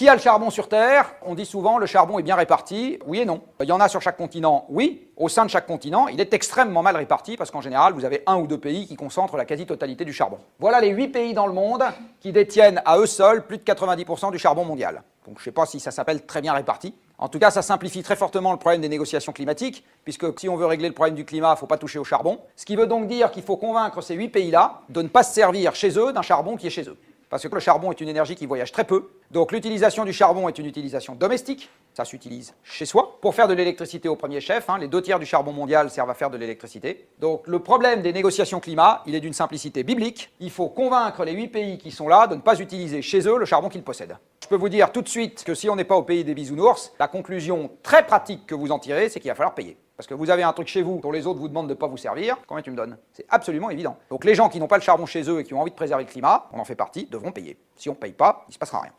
Qui a le charbon sur Terre? On dit souvent le charbon est bien réparti. Oui et non. Il y en a sur chaque continent, oui. Au sein de chaque continent, il est extrêmement mal réparti parce qu'en général, vous avez un ou deux pays qui concentrent la quasi-totalité du charbon. Voilà les 8 pays dans le monde qui détiennent à eux seuls plus de 90% du charbon mondial. Donc je ne sais pas si ça s'appelle très bien réparti. En tout cas, ça simplifie très fortement le problème des négociations climatiques, puisque si on veut régler le problème du climat, il ne faut pas toucher au charbon. Ce qui veut donc dire qu'il faut convaincre ces 8 pays-là de ne pas se servir chez eux d'un charbon qui est chez eux. Parce que le charbon est une énergie qui voyage très peu. Donc l'utilisation du charbon est une utilisation domestique. Ça s'utilise chez soi. Pour faire de l'électricité au premier chef, les 2 tiers du charbon mondial servent à faire de l'électricité. Donc le problème des négociations climat, il est d'une simplicité biblique. Il faut convaincre les 8 pays qui sont là de ne pas utiliser chez eux le charbon qu'ils possèdent. Je peux vous dire tout de suite que si on n'est pas au pays des bisounours, la conclusion très pratique que vous en tirez, c'est qu'il va falloir payer. Parce que vous avez un truc chez vous dont les autres vous demandent de ne pas vous servir, combien tu me donnes? C'est absolument évident. Donc les gens qui n'ont pas le charbon chez eux et qui ont envie de préserver le climat, on en fait partie, devront payer. Si on ne paye pas, il ne se passera rien.